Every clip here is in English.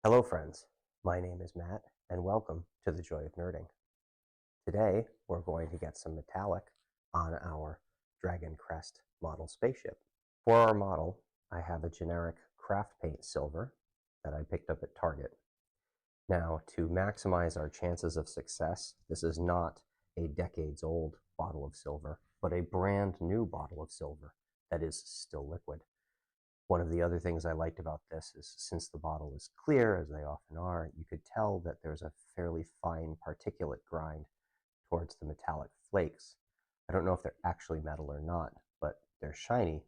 Hello friends, my name is Matt and welcome to the Joy of Nerding. Today we're going to get some metallic on our Dragon Crest model spaceship. For our model, I have a generic craft paint silver that I picked up at Target. Now, to maximize our chances of success, this is not a decades old bottle of silver, but a brand new bottle of silver that is still liquid. One of the other things I liked about this is since the bottle is clear, as they often are, you could tell that there's a fairly fine particulate grind towards the metallic flakes. I don't know if they're actually metal or not, but they're shiny.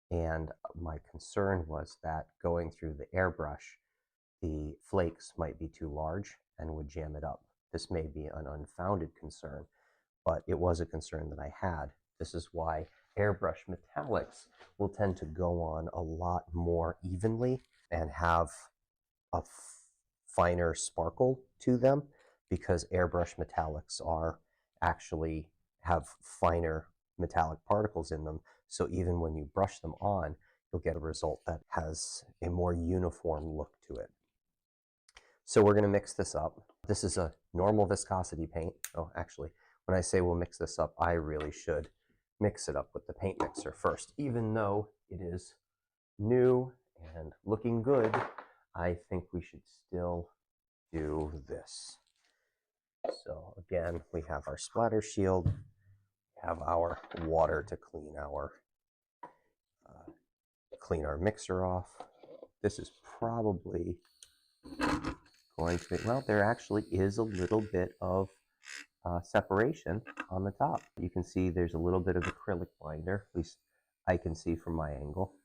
And my concern was that going through the airbrush, the flakes might be too large and would jam it up. This may be an unfounded concern, but it was a concern that I had. This is why airbrush metallics will tend to go on a lot more evenly and have a finer sparkle to them, because airbrush metallics are actually have finer metallic particles in them. So even when you brush them on, you'll get a result that has a more uniform look to it. So we're going to mix this up. This is a normal viscosity paint. Oh, actually, when I say we'll mix this up, I really should mix it up with the paint mixer first. Even though it is new and looking good, I think we should still do this. So again, we have our splatter shield, we have our water to clean our mixer off. This is probably going to be, well, there actually is a little bit of separation on the top. You can see there's a little bit of acrylic binder, at least I can see from my angle.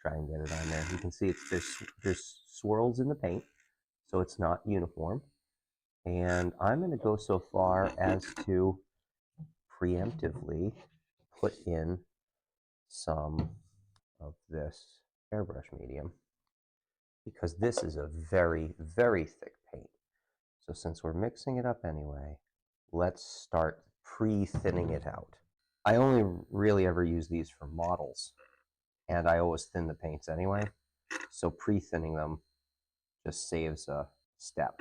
Try and get it on there. You can see there's swirls in the paint, so it's not uniform. And I'm going to go so far as to preemptively put in some of this airbrush medium, because this is a very, very thick paint. So since we're mixing it up anyway, let's start pre-thinning it out. I only really ever use these for models, and I always thin the paints anyway, so pre-thinning them just saves a step.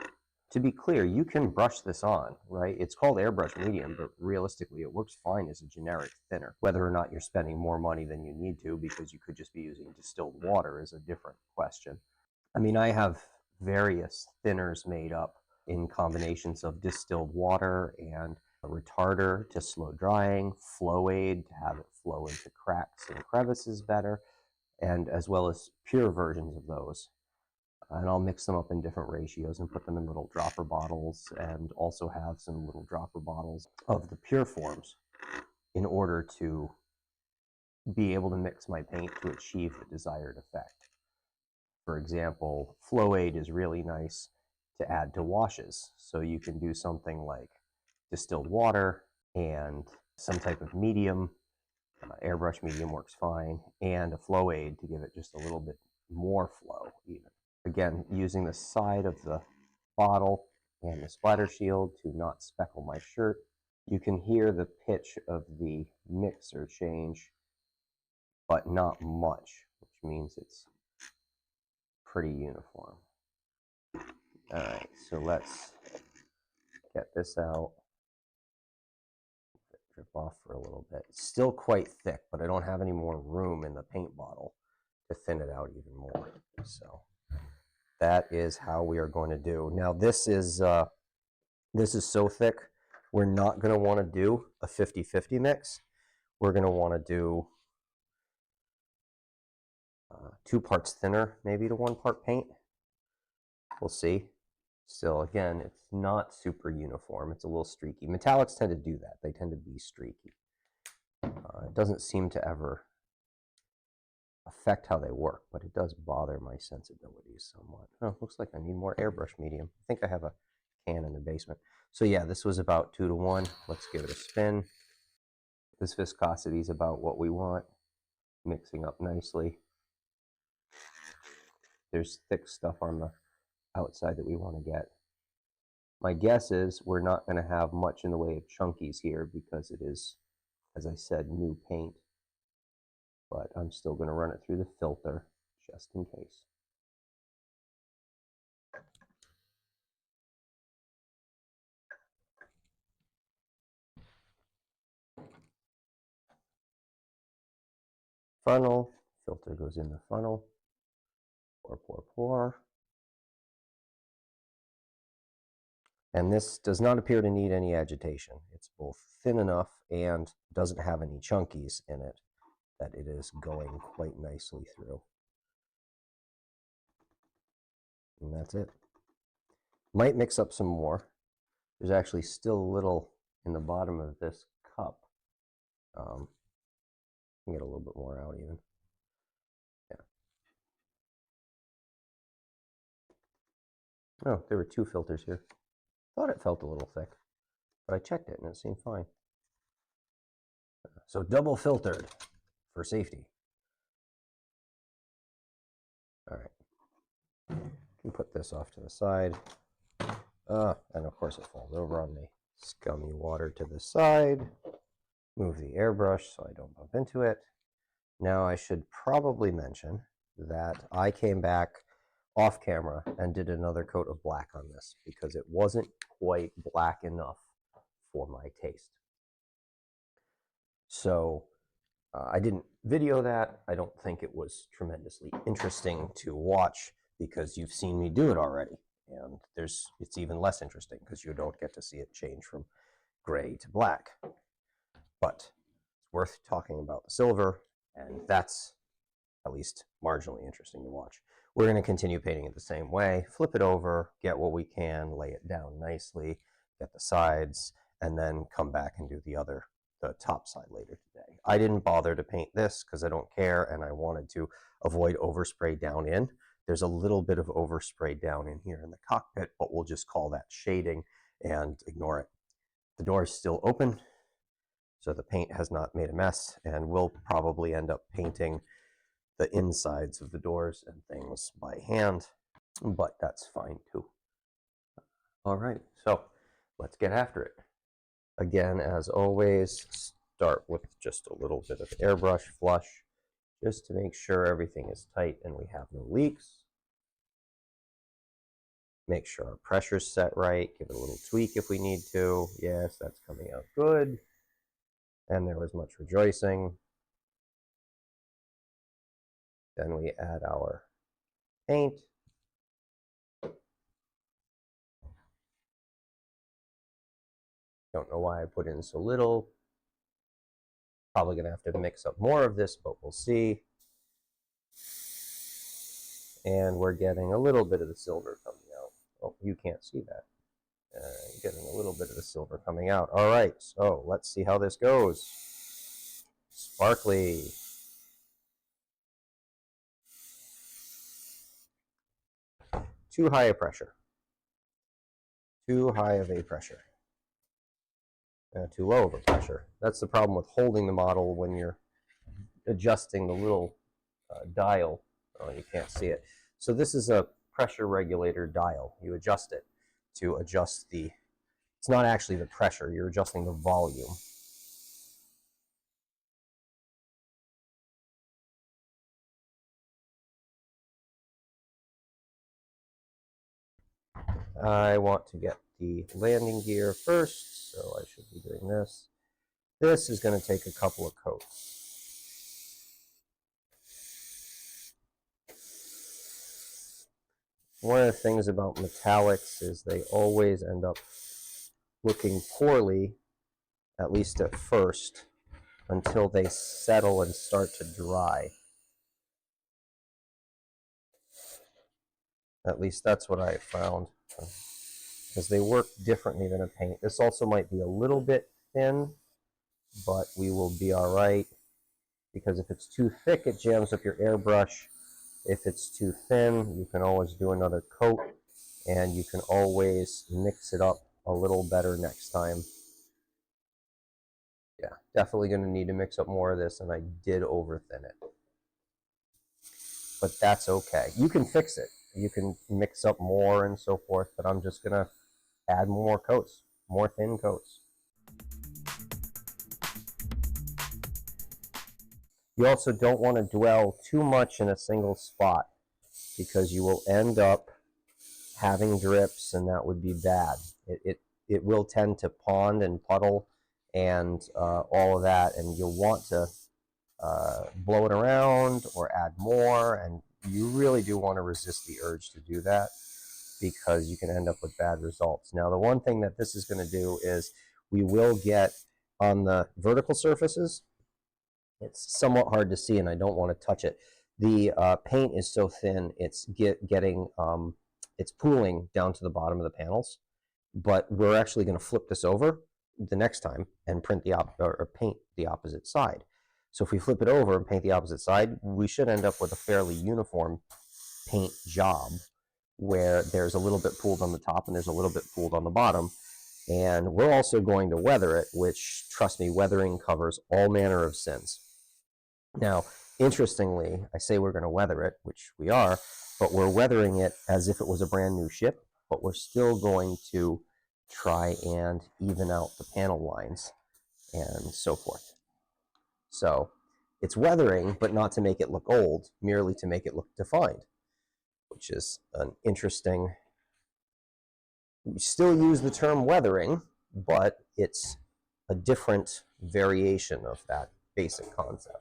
To be clear, you can brush this on, right? It's called airbrush medium, but realistically it works fine as a generic thinner. Whether or not you're spending more money than you need to because you could just be using distilled water is a different question. I mean, I have various thinners made up in combinations of distilled water and a retarder to slow drying, flow aid to have it flow into cracks and crevices better, and as well as pure versions of those. And I'll mix them up in different ratios and put them in little dropper bottles, and also have some little dropper bottles of the pure forms in order to be able to mix my paint to achieve the desired effect. For example, flow aid is really nice to add to washes. So you can do something like distilled water and some type of medium. Airbrush medium works fine, and a flow aid to give it just a little bit more flow even. Again, using the side of the bottle and the splatter shield to not speckle my shirt. You can hear the pitch of the mixer change, but not much, which means it's pretty uniform. All right, so let's get this out. Drip off for a little bit. It's still quite thick, but I don't have any more room in the paint bottle to thin it out even more. So that is how we are going to do. Now this is so thick, we're not going to want to do a 50-50 mix. We're going to want to do 2 parts thinner, maybe to 1 part paint. We'll see. Still, again, it's not super uniform. It's a little streaky. Metallics tend to do that. They tend to be streaky. It doesn't seem to ever affect how they work, but it does bother my sensibilities somewhat. Oh, looks like I need more airbrush medium. I think I have a can in the basement. So yeah, this was about 2 to 1. Let's give it a spin. This viscosity is about what we want. Mixing up nicely. There's thick stuff on the outside that we want to get. My guess is we're not going to have much in the way of chunkies here because it is, as I said, new paint. But I'm still going to run it through the filter just in case. funnel. Filter goes in the funnel. Pour, pour, pour. And this does not appear to need any agitation. It's both thin enough and doesn't have any chunkies in it that it is going quite nicely through. And that's it. Might mix up some more. There's actually still a little in the bottom of this cup. I can get a little bit more out even. Yeah. Oh, there were 2 filters here. Thought it felt a little thick, but I checked it and it seemed fine. So double filtered for safety. All right. Can put this off to the side. And of course it falls over on me. Scummy water to the side. Move the airbrush so I don't bump into it. Now I should probably mention that I came back off camera and did another coat of black on this because it wasn't quite black enough for my taste. So I didn't video that. I don't think it was tremendously interesting to watch because you've seen me do it already. And it's even less interesting because you don't get to see it change from gray to black. But it's worth talking about the silver, and that's at least marginally interesting to watch. We're going to continue painting it the same way, flip it over, get what we can, lay it down nicely, get the sides, and then come back and do the top side later today. I didn't bother to paint this because I don't care, and I wanted to avoid overspray down in. There's a little bit of overspray down in here in the cockpit, but we'll just call that shading and ignore it. The door is still open, so the paint has not made a mess, and we'll probably end up painting the insides of the doors and things by hand, but that's fine too. All right, so let's get after it. Again, as always, start with just a little bit of airbrush flush, just to make sure everything is tight and we have no leaks. Make sure our pressure's set right, give it a little tweak if we need to. Yes, that's coming out good. And there was much rejoicing. Then we add our paint. Don't know why I put in so little. Probably gonna have to mix up more of this, but we'll see. And we're getting a little bit of the silver coming out. Oh, you can't see that. Getting a little bit of the silver coming out. All right, so let's see how this goes. Sparkly. Too high a pressure. Too high of a pressure. Too low of a pressure. That's the problem with holding the model when you're adjusting the little dial. Oh, you can't see it. So this is a pressure regulator dial. You adjust it to adjust the, it's not actually the pressure, you're adjusting the volume. I want to get the landing gear first, so I should be doing this. This is going to take a couple of coats. One of the things about metallics is they always end up looking poorly, at least at first, until they settle and start to dry. At least that's what I found, because they work differently than a paint. This also might be a little bit thin, but we will be all right, because if it's too thick, it jams up your airbrush. If it's too thin, you can always do another coat, and you can always mix it up a little better next time. Yeah, definitely going to need to mix up more of this, and I did overthin it. But that's okay. You can fix it. You can mix up more and so forth, but I'm just going to add more coats, more thin coats. You also don't want to dwell too much in a single spot because you will end up having drips, and that would be bad. It will tend to pond and puddle and all of that, and you'll want to blow it around or add more, and you really do want to resist the urge to do that because you can end up with bad results. Now, the one thing that this is going to do is we will get on the vertical surfaces. It's somewhat hard to see, and I don't want to touch it. The paint is so thin, it's it's pooling down to the bottom of the panels. But we're actually going to flip this over the next time and paint the opposite side. So if we flip it over and paint the opposite side, we should end up with a fairly uniform paint job where there's a little bit pooled on the top and there's a little bit pooled on the bottom. And we're also going to weather it, which, trust me, weathering covers all manner of sins. Now, interestingly, I say we're going to weather it, which we are, but we're weathering it as if it was a brand new ship, but we're still going to try and even out the panel lines and so forth. So it's weathering, but not to make it look old, merely to make it look defined, which is an interesting. We still use the term weathering, but it's a different variation of that basic concept.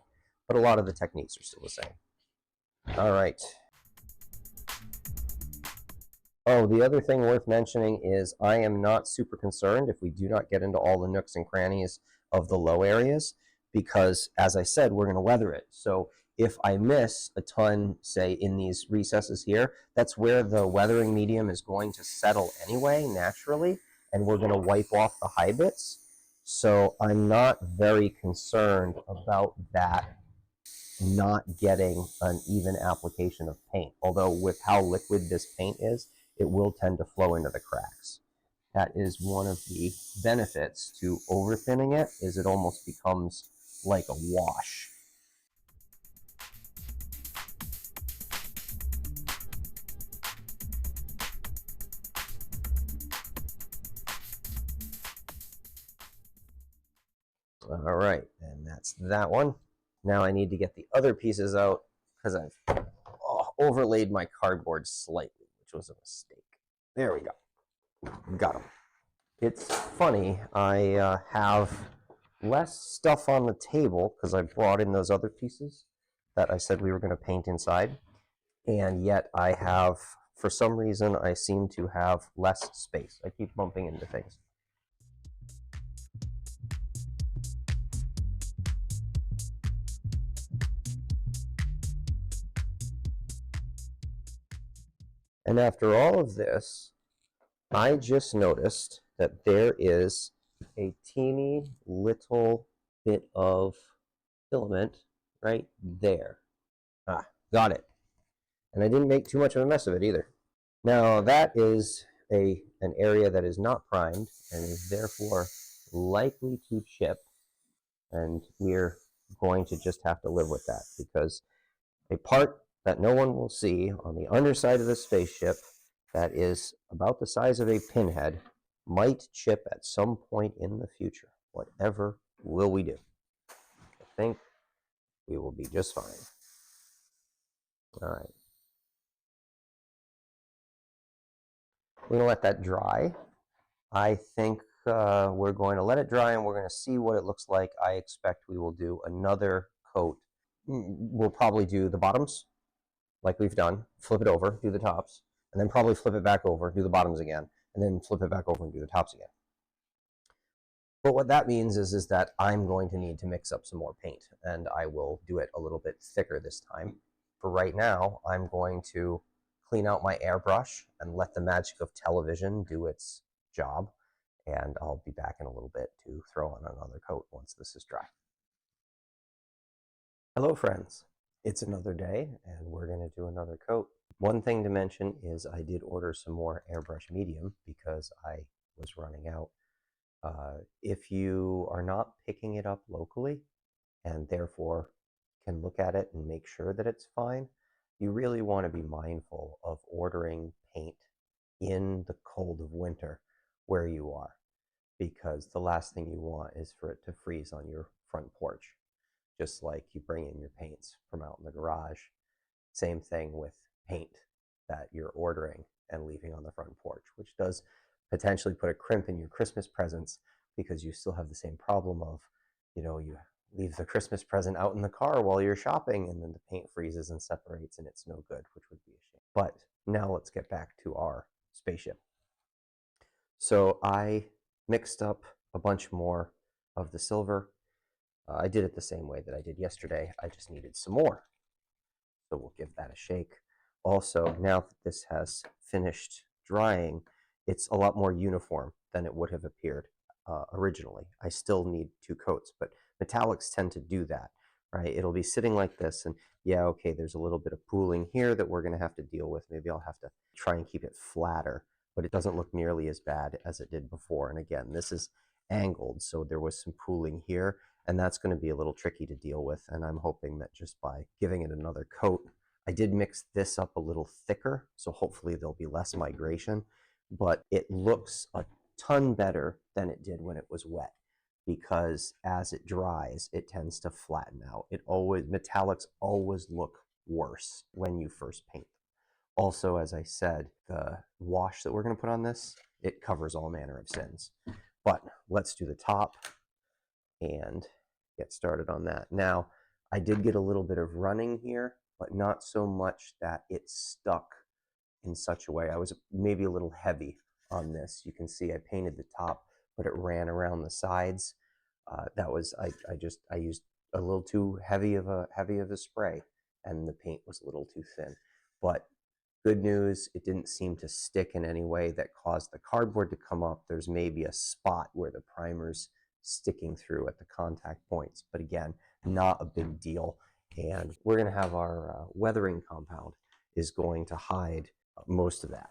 But a lot of the techniques are still the same. All right. Oh, the other thing worth mentioning is I am not super concerned if we do not get into all the nooks and crannies of the low areas, because, as I said, we're going to weather it. So if I miss a ton, say, in these recesses here, that's where the weathering medium is going to settle anyway, naturally, and we're going to wipe off the high bits. So I'm not very concerned about that not getting an even application of paint. Although with how liquid this paint is, it will tend to flow into the cracks. That is one of the benefits to over thinning it, is it almost becomes like a wash. All right, and that's that one. Now I need to get the other pieces out because I've overlaid my cardboard slightly, which was a mistake. There we go. Got them. It's funny, I have less stuff on the table because I brought in those other pieces that I said we were going to paint inside, and yet I have, for some reason, I seem to have less space. I keep bumping into things. And after all of this, I just noticed that there is a teeny little bit of filament right there. Ah, got it. And I didn't make too much of a mess of it either. Now that is an area that is not primed and is therefore likely to chip, and we're going to just have to live with that, because a part that no one will see on the underside of the spaceship that is about the size of a pinhead might chip at some point in the future. Whatever will we do? I think we will be just fine. All right. We're going to let that dry. I think we're going to let it dry and we're going to see what it looks like. I expect we will do another coat. We'll probably do the bottoms like we've done, flip it over, do the tops, and then probably flip it back over, do the bottoms again, and then flip it back over and do the tops again. But what that means is that I'm going to need to mix up some more paint, and I will do it a little bit thicker this time. For right now, I'm going to clean out my airbrush and let the magic of television do its job, and I'll be back in a little bit to throw on another coat once this is dry. Hello, friends. It's another day, and we're going to do another coat. One thing to mention is I did order some more airbrush medium because I was running out. If you are not picking it up locally and therefore can look at it and make sure that it's fine, you really want to be mindful of ordering paint in the cold of winter where you are, because the last thing you want is for it to freeze on your front porch, just like you bring in your paints from out in the garage. Same thing with paint that you're ordering and leaving on the front porch, which does potentially put a crimp in your Christmas presents, because you still have the same problem of, you leave the Christmas present out in the car while you're shopping, and then the paint freezes and separates, and it's no good, which would be a shame. But now let's get back to our spaceship. So I mixed up a bunch more of the silver. I did it the same way that I did yesterday. I just needed some more. So we'll give that a shake. Also, now that this has finished drying, it's a lot more uniform than it would have appeared originally. I still need 2 coats, but metallics tend to do that, right? It'll be sitting like this, and yeah, okay, there's a little bit of pooling here that we're going to have to deal with. Maybe I'll have to try and keep it flatter, but it doesn't look nearly as bad as it did before. And again, this is angled, so there was some pooling here, and that's going to be a little tricky to deal with. And I'm hoping that just by giving it another coat, I did mix this up a little thicker, so hopefully there'll be less migration, but it looks a ton better than it did when it was wet, because as it dries, it tends to flatten out. Metallics always look worse when you first paint them. Also, as I said, the wash that we're going to put on this, it covers all manner of sins. But let's do the top and get started on that. Now, I did get a little bit of running here, but not so much that it stuck in such a way. I was maybe a little heavy on this. You can see I painted the top, but it ran around the sides. I used a little too heavy of a spray, and the paint was a little too thin. But good news, it didn't seem to stick in any way that caused the cardboard to come up. There's maybe a spot where the primer's sticking through at the contact points, but again, not a big deal. And we're going to have our weathering compound is going to hide most of that.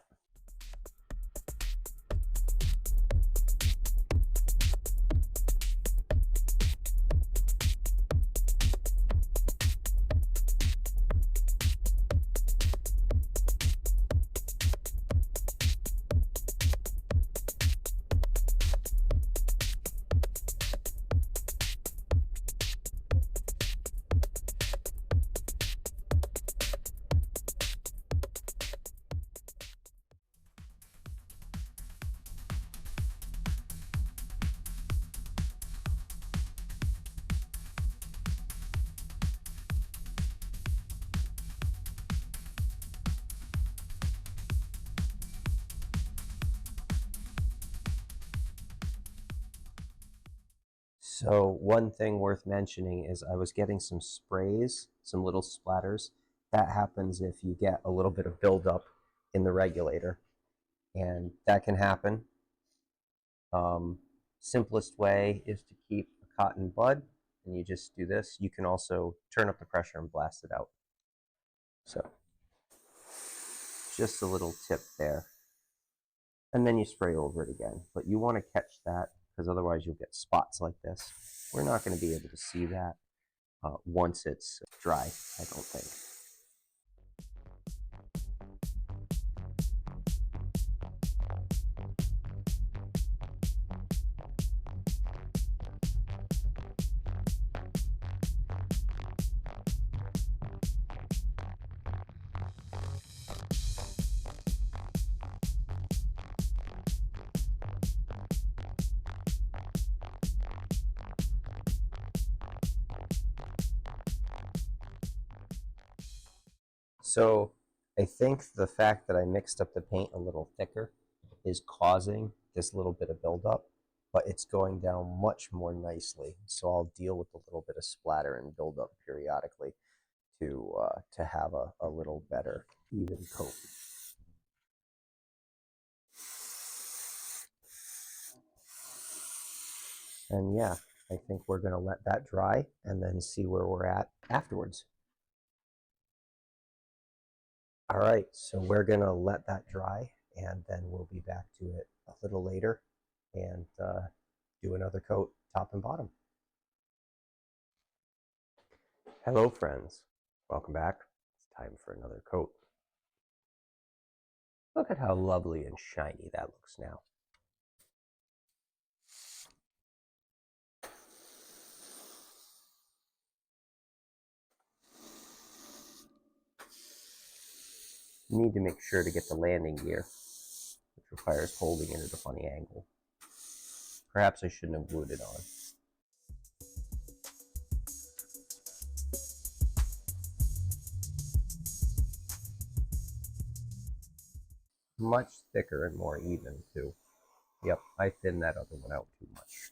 So one thing worth mentioning is I was getting some sprays, some little splatters. That happens if you get a little bit of buildup in the regulator, and that can happen. Simplest way is to keep a cotton bud, and you just do this. You can also turn up the pressure and blast it out. So just a little tip there. And then you spray over it again. But you want to catch that, because otherwise you'll get spots like this. We're not going to be able to see that once it's dry, I don't think. So I think the fact that I mixed up the paint a little thicker is causing this little bit of buildup, but it's going down much more nicely. So I'll deal with a little bit of splatter and buildup periodically to have a little better even coat. And yeah, I think we're going to let that dry and then see where we're at afterwards. All right, so we're going to let that dry, and then we'll be back to it a little later and do another coat top and bottom. Hello, friends. Welcome back. It's time for another coat. Look at how lovely and shiny that looks now. You need to make sure to get the landing gear, which requires holding it at a funny angle. Perhaps I shouldn't have glued it on. much thicker and more even too. Yep, I thinned that other one out too much.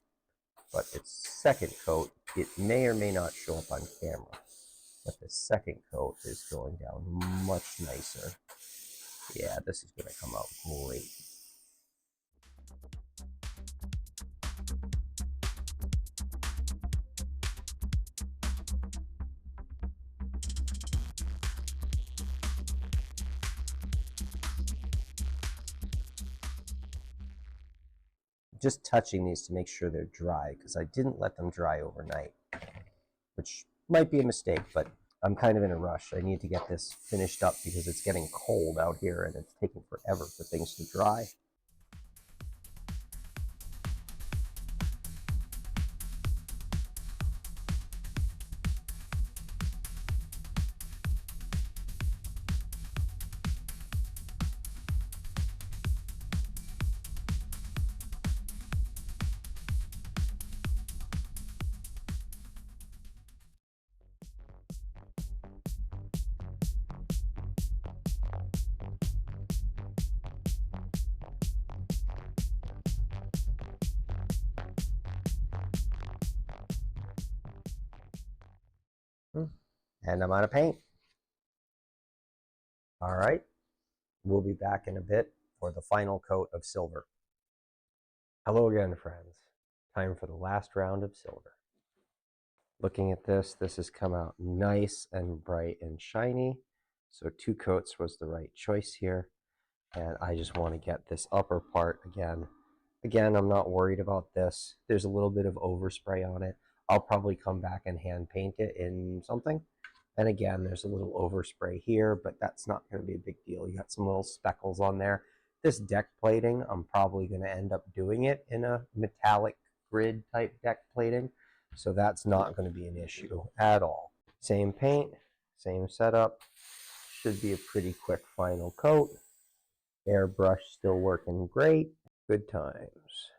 But its second coat, it may or may not show up on camera, but the second coat is going down much nicer. Yeah, this is going to come out great. Just touching these to make sure they're dry, because I didn't let them dry overnight, which might be a mistake, but I'm kind of in a rush. I need to get this finished up because it's getting cold out here and it's taking forever for things to dry. And I'm out of paint. All right, we'll be back in a bit for the final coat of silver. Hello again, friends. Time for the last round of silver. Looking at this, this has come out nice and bright and shiny. So 2 coats was the right choice here. And I just want to get this upper part again. Again, I'm not worried about this. There's a little bit of overspray on it. I'll probably come back and hand paint it in something. And again, there's a little overspray here, but that's not going to be a big deal. You got some little speckles on there. This deck plating, I'm probably going to end up doing it in a metallic grid type deck plating. So that's not going to be an issue at all. Same paint, same setup. Should be a pretty quick final coat. Airbrush still working great. Good times.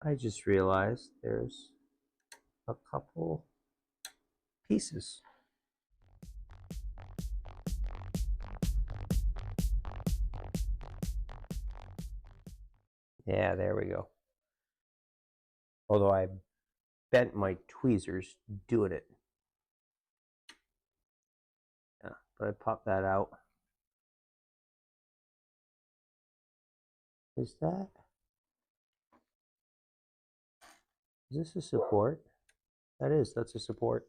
I just realized there's a couple pieces. Yeah, there we go. Although I bent my tweezers doing it. Yeah, but I popped that out. Is this a support? That is, that's a support.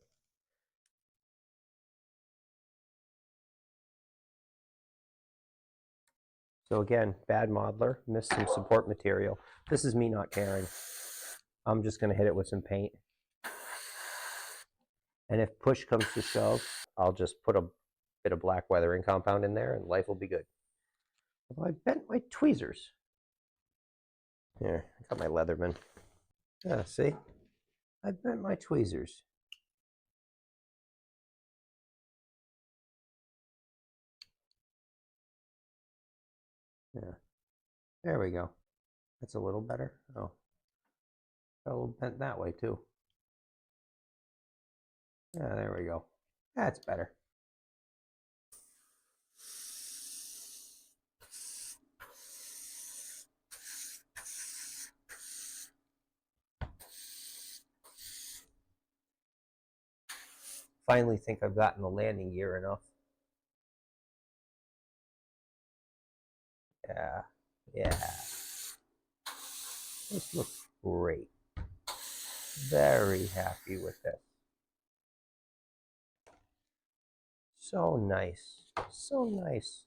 So again, bad modeler, missed some support material. This is me not caring. I'm just going to hit it with some paint. And if push comes to shove, I'll just put a bit of black weathering compound in there and life will be good. Although I bent my tweezers. Here, I got my Leatherman. Yeah, see? I bent my tweezers. Yeah, there we go. That's a little better. Oh, got a little bent that way too. Yeah, there we go. That's better. Finally think I've gotten the landing gear enough. Yeah, yeah. This looks great. Very happy with it. So nice. So nice.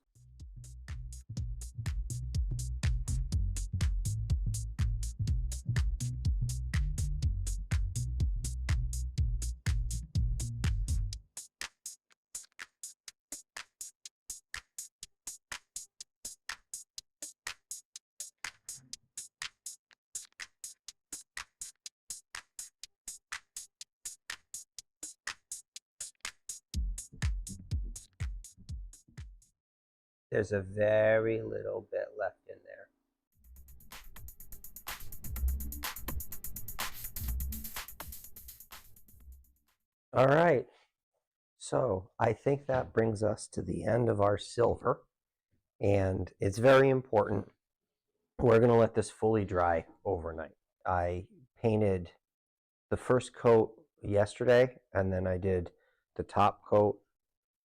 There's a very little bit left in there. All right, so I think that brings us to the end of our silver, and it's very important. We're going to let this fully dry overnight. I painted the first coat yesterday, and then I did the top coat,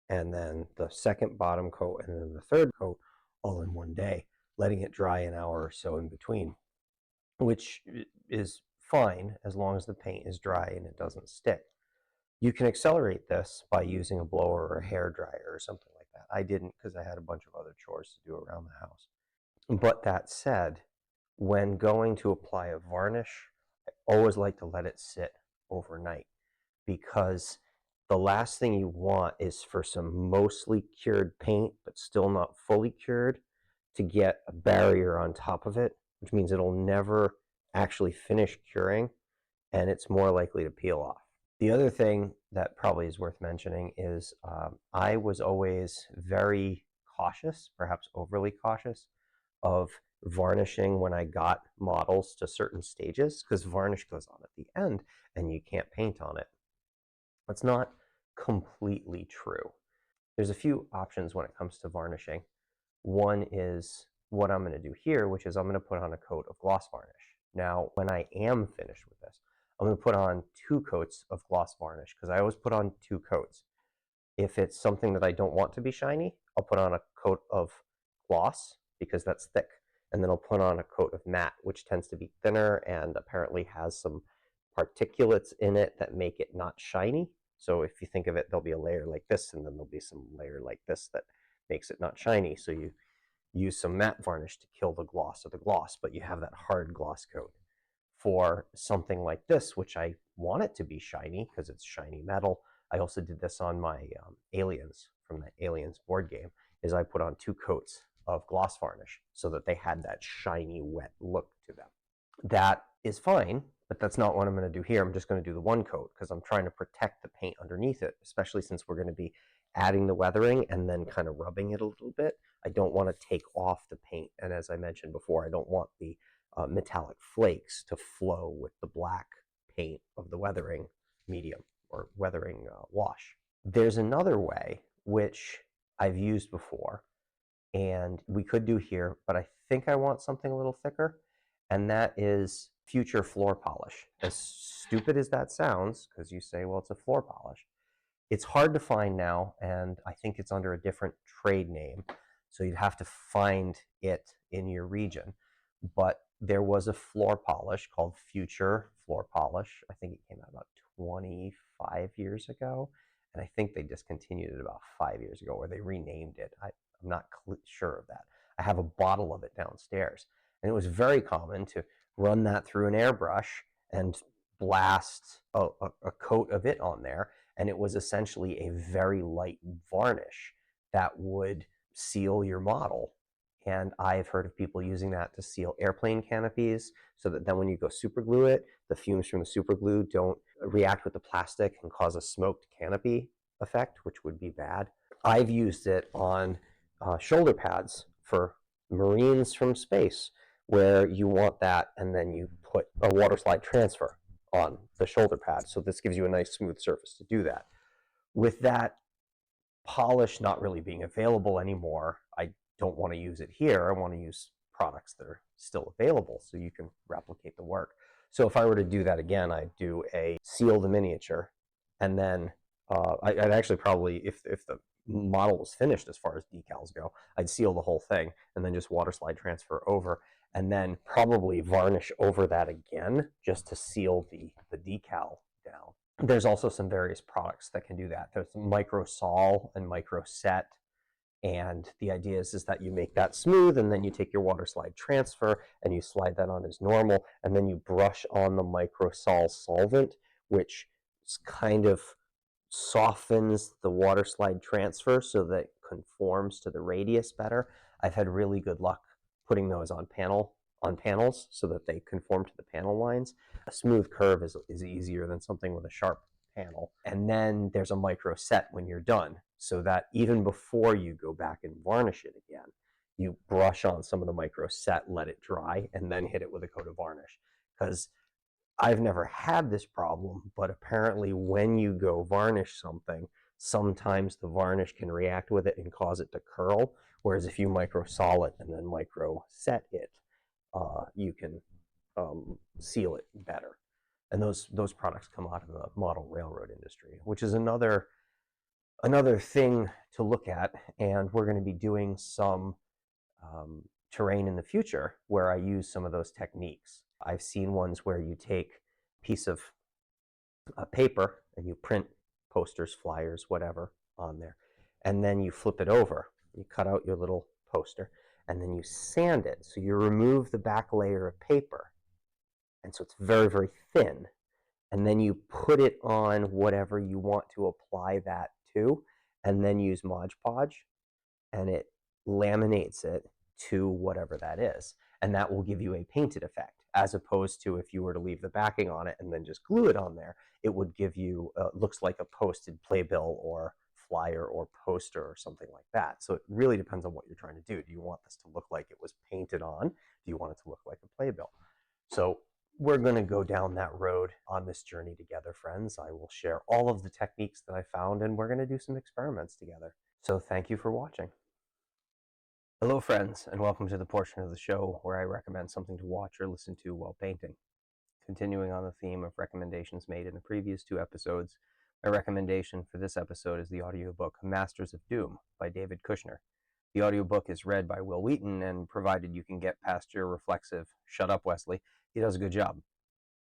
and then the second bottom coat, and then the third coat all in one day, letting it dry an hour or so in between, which is fine as long as the paint is dry and it doesn't stick. You can accelerate this by using a blower or a hair dryer or something like that. I didn't because I had a bunch of other chores to do around the house. But that said, when going to apply a varnish, I always like to let it sit overnight, because the last thing you want is for some mostly cured paint, but still not fully cured, to get a barrier on top of it, which means it'll never actually finish curing and it's more likely to peel off. The other thing that probably is worth mentioning is I was always very cautious, perhaps overly cautious, of varnishing when I got models to certain stages, because varnish goes on at the end and you can't paint on it. That's not completely true. There's a few options when it comes to varnishing. One is what I'm going to do here, which is I'm going to put on a coat of gloss varnish. Now, when I am finished with this, I'm going to put on 2 coats of gloss varnish, because I always put on 2 coats. If it's something that I don't want to be shiny, I'll put on a coat of gloss because that's thick, and then I'll put on a coat of matte, which tends to be thinner and apparently has some particulates in it that make it not shiny. So if you think of it, there'll be a layer like this, and then there'll be some layer like this that makes it not shiny. So you use some matte varnish to kill the gloss of the gloss, but you have that hard gloss coat. For something like this, which I want it to be shiny because it's shiny metal, I also did this on my Aliens from the Aliens board game, is I put on 2 coats of gloss varnish so that they had that shiny, wet look to them. That is fine, but that's not what I'm going to do here. I'm just going to do the 1 coat because I'm trying to protect the paint underneath it, especially since we're going to be adding the weathering and then kind of rubbing it a little bit. I don't want to take off the paint, and as I mentioned before, I don't want the metallic flakes to flow with the black paint of the weathering medium or weathering wash. There's another way, which I've used before, and we could do here, but I think I want something a little thicker, and that is future floor polish. As stupid as that sounds, because you say, well, it's a floor polish, it's hard to find now, and I think it's under a different trade name, so you'd have to find it in your region. But there was a floor polish called Future Floor Polish. I think it came out about 25 years ago, and I think they discontinued it about 5 years ago, or they renamed it. I'm not sure of that. I have a bottle of it downstairs, and it was very common to run that through an airbrush and blast a coat of it on there, and it was essentially a very light varnish that would seal your model. And I've heard of people using that to seal airplane canopies so that then when you go super glue it, the fumes from the super glue don't react with the plastic and cause a smoked canopy effect, which would be bad. I've used it on shoulder pads for Marines from space, where you want that and then you put a water slide transfer on the shoulder pad. So this gives you a nice smooth surface to do that. With that polish not really being available anymore, I don't want to use it here. I want to use products that are still available so you can replicate the work. So if I were to do that again, I'd do a seal the miniature, and then I'd actually probably, if the model was finished as far as decals go, I'd seal the whole thing and then just water slide transfer over, and then probably varnish over that again just to seal the decal down. There's also some various products that can do that. There's micro sol and micro set, and the idea is that you make that smooth, and then you take your water slide transfer and you slide that on as normal, and then you brush on the micro sol solvent, which kind of softens the water slide transfer so that it conforms to the radius better. I've had really good luck putting those on panels so that they conform to the panel lines. A smooth curve is easier than something with a sharp panel. And then there's a micro set when you're done, so that even before you go back and varnish it again, you brush on some of the micro set, let it dry, and then hit it with a coat of varnish. Because I've never had this problem, but apparently when you go varnish something, sometimes the varnish can react with it and cause it to curl, whereas if you micro-sol it and then micro-set it, you can seal it better. And those products come out of the model railroad industry, which is another thing to look at. And we're going to be doing some terrain in the future where I use some of those techniques. I've seen ones where you take a piece of paper and you print posters, flyers, whatever on there, and then you flip it over. You cut out your little poster and then you sand it. So you remove the back layer of paper, and so it's very, very thin. And then you put it on whatever you want to apply that to, and then use Mod Podge, and it laminates it to whatever that is. And that will give you a painted effect, as opposed to if you were to leave the backing on it and then just glue it on there, it would give you, looks like a posted playbill or flyer or poster or something like that. So it really depends on what you're trying to do. Do you want this to look like it was painted on? Do you want it to look like a playbill? So we're going to go down that road on this journey together, friends. I will share all of the techniques that I found, and we're going to do some experiments together. So thank you for watching. Hello, friends, and welcome to the portion of the show where I recommend something to watch or listen to while painting. Continuing on the theme of recommendations made in the previous 2 episodes, my recommendation for this episode is the audiobook Masters of Doom by David Kushner. The audiobook is read by Will Wheaton, and provided you can get past your reflexive, "Shut up, Wesley," he does a good job.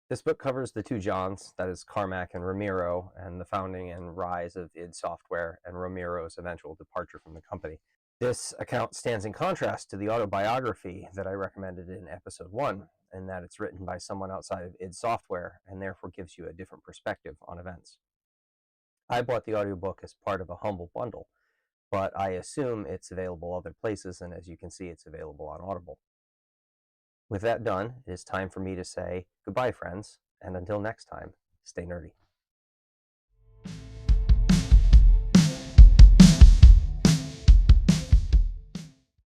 This book covers the 2 Johns, that is Carmack and Ramiro, and the founding and rise of id Software and Ramiro's eventual departure from the company. This account stands in contrast to the autobiography that I recommended in episode 1, in that it's written by someone outside of id Software and therefore gives you a different perspective on events. I bought the audiobook as part of a humble bundle, but I assume it's available other places, and as you can see, it's available on Audible. With that done, it is time for me to say goodbye, friends, and until next time, stay nerdy.